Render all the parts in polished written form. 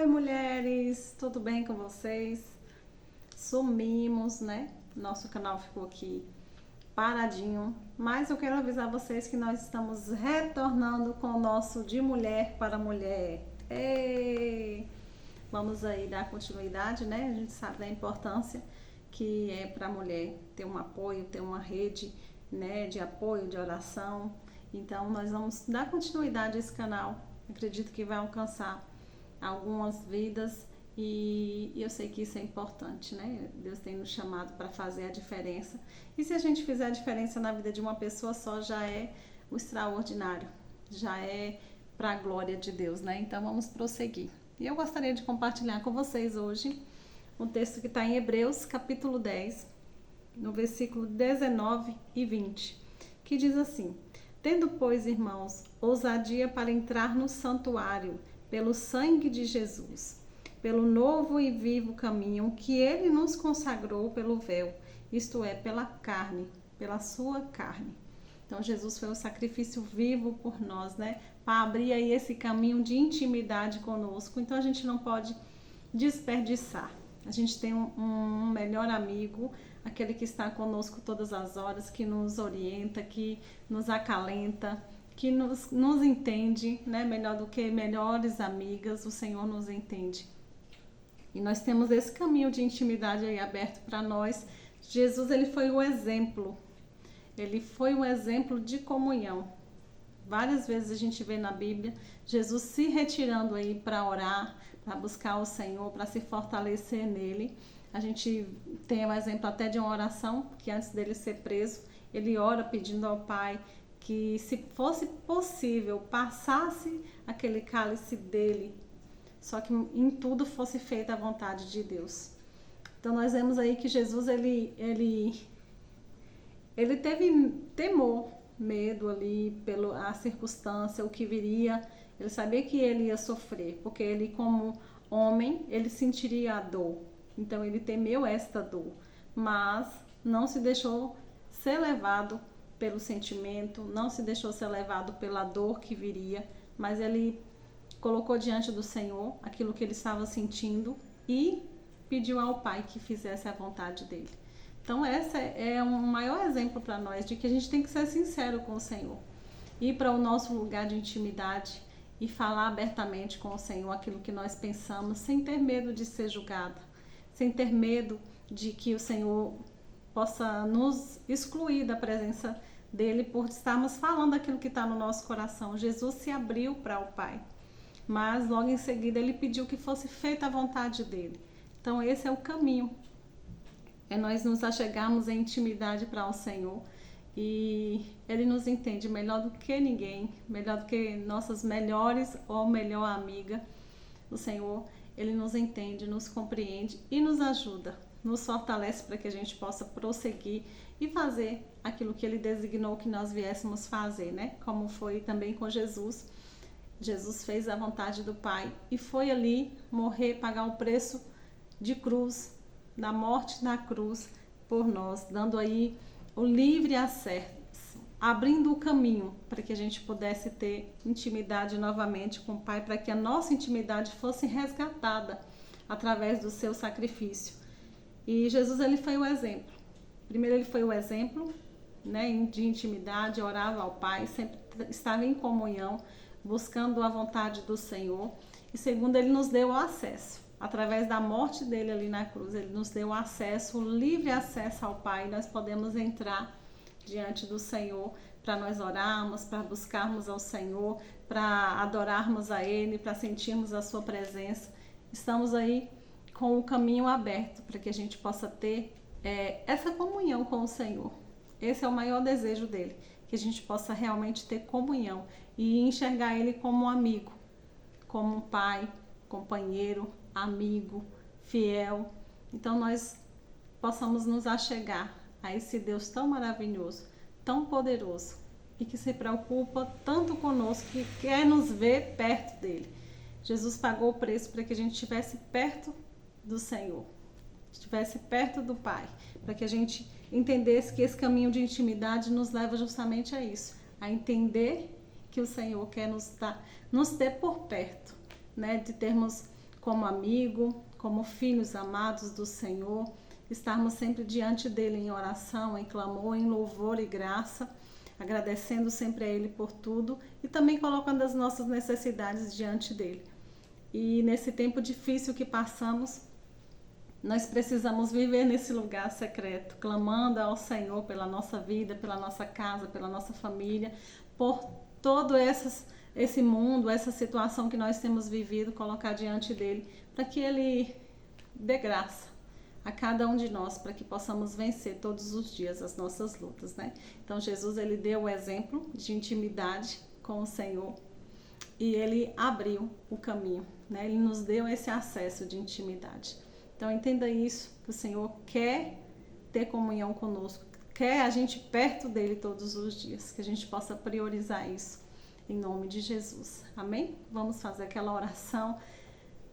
mulheres, tudo bem com vocês? Sumimos, né? Nosso canal ficou aqui paradinho, mas eu quero avisar vocês que nós estamos retornando com o nosso De Mulher para Mulher. Ei! Vamos aí dar continuidade, né? A gente sabe da importância que é para a mulher ter um apoio, ter uma rede, né, de apoio, de oração. Então nós vamos dar continuidade a esse canal. Acredito que vai alcançar algumas vidas e eu sei que isso é importante, né? Deus tem nos chamado para fazer a diferença. E se a gente fizer a diferença na vida de uma pessoa só, já é o extraordinário, já é para a glória de Deus, né? Então vamos prosseguir. E eu gostaria de compartilhar com vocês hoje um texto que está em Hebreus, capítulo 10, no versículo 19 e 20, que diz assim: Tendo, pois, irmãos, ousadia para entrar no santuário, pelo sangue de Jesus, pelo novo e vivo caminho que ele nos consagrou pelo véu, isto é, pela carne, pela sua carne. Então Jesus foi um sacrifício vivo por nós, né? Para abrir aí esse caminho de intimidade conosco. Então a gente não pode desperdiçar. A gente tem um melhor amigo, aquele que está conosco todas as horas, que nos orienta, que nos acalenta, que nos entende, né? Melhor do que melhores amigas, o Senhor nos entende. E nós temos esse caminho de intimidade aí aberto para nós. Jesus, ele foi o exemplo. Ele foi um exemplo de comunhão. Várias vezes a gente vê na Bíblia Jesus se retirando aí para orar, para buscar o Senhor, para se fortalecer nele. A gente tem um exemplo até de uma oração, que antes dele ser preso, ele ora pedindo ao Pai que, se fosse possível, passasse aquele cálice dele, só que em tudo fosse feita a vontade de Deus. Então nós vemos aí que Jesus, ele teve temor, medo ali pela circunstância, o que viria. Ele sabia que ele ia sofrer, porque ele, como homem, ele sentiria a dor. Então ele temeu esta dor, mas não se deixou ser levado pelo sentimento, não se deixou ser levado pela dor que viria, mas ele colocou diante do Senhor aquilo que ele estava sentindo e pediu ao Pai que fizesse a vontade dele. Então esse é um maior exemplo para nós de que a gente tem que ser sincero com o Senhor, ir para o nosso lugar de intimidade e falar abertamente com o Senhor aquilo que nós pensamos, sem ter medo de ser julgado, sem ter medo de que o Senhor possa nos excluir da presença dele por estarmos falando aquilo que está no nosso coração. Jesus se abriu para o Pai, mas logo em seguida ele pediu que fosse feita a vontade dele. Então esse é o caminho, é nós nos achegarmos em intimidade para o Senhor, e ele nos entende melhor do que ninguém, melhor do que nossas melhores ou melhor amiga. O Senhor, ele nos entende, nos compreende e nos ajuda, nos fortalece para que a gente possa prosseguir e fazer aquilo que ele designou que nós viéssemos fazer, né? Como foi também com Jesus. Jesus fez a vontade do Pai e foi ali morrer, pagar o preço de cruz, da morte na cruz por nós, dando aí o livre acesso, abrindo o caminho para que a gente pudesse ter intimidade novamente com o Pai, para que a nossa intimidade fosse resgatada através do seu sacrifício. E Jesus, ele foi o exemplo. Primeiro ele foi o exemplo, né, de intimidade, orava ao Pai, sempre estava em comunhão, buscando a vontade do Senhor. E segundo, ele nos deu o acesso. Através da morte dele ali na cruz, ele nos deu acesso, livre acesso ao Pai. Nós podemos entrar diante do Senhor para nós orarmos, para buscarmos ao Senhor, para adorarmos a Ele, para sentirmos a sua presença. Estamos aí com o caminho aberto para que a gente possa ter essa comunhão com o Senhor. Esse é o maior desejo dele, que a gente possa realmente ter comunhão e enxergar Ele como um amigo, como um pai, companheiro, amigo, fiel. Então nós possamos nos achegar a esse Deus tão maravilhoso, tão poderoso e que se preocupa tanto conosco, que quer nos ver perto dele. Jesus pagou o preço para que a gente estivesse perto do Senhor, estivesse perto do Pai, para que a gente entendesse que esse caminho de intimidade nos leva justamente a isso, a entender que o Senhor quer nos ter por perto, né? De termos como amigo, como filhos amados do Senhor, estarmos sempre diante dele em oração, em clamor, em louvor e graça, agradecendo sempre a ele por tudo e também colocando as nossas necessidades diante dele. E nesse tempo difícil que passamos, nós precisamos viver nesse lugar secreto, clamando ao Senhor pela nossa vida, pela nossa casa, pela nossa família, por todo esse mundo, essa situação que nós temos vivido, colocar diante dele, para que ele dê graça a cada um de nós, para que possamos vencer todos os dias as nossas lutas, né? Então Jesus, ele deu o exemplo de intimidade com o Senhor e ele abriu o caminho, né? Ele nos deu esse acesso de intimidade. Então entenda isso, que o Senhor quer ter comunhão conosco, quer a gente perto dele todos os dias, que a gente possa priorizar isso em nome de Jesus. Amém? Vamos fazer aquela oração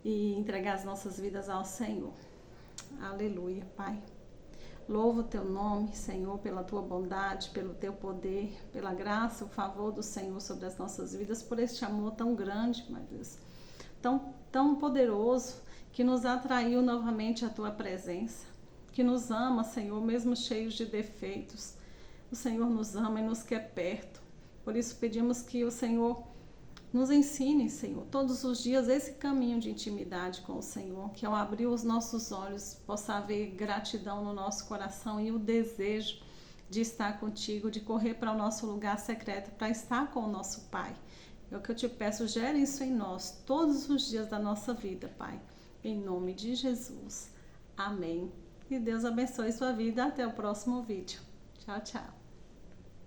e entregar as nossas vidas ao Senhor. Aleluia, Pai. Louvo o teu nome, Senhor, pela tua bondade, pelo teu poder, pela graça, o favor do Senhor sobre as nossas vidas, por este amor tão grande, meu Deus, tão poderoso, que nos atraiu novamente à tua presença, que nos ama, Senhor, mesmo cheios de defeitos. O Senhor nos ama e nos quer perto. Por isso pedimos que o Senhor nos ensine, Senhor, todos os dias esse caminho de intimidade com o Senhor, que ao abrir os nossos olhos possa haver gratidão no nosso coração e o desejo de estar contigo, de correr para o nosso lugar secreto, para estar com o nosso Pai. É o que eu te peço, gere isso em nós todos os dias da nossa vida, Pai. Em nome de Jesus. Amém. E Deus abençoe sua vida. Até o próximo vídeo. Tchau, tchau.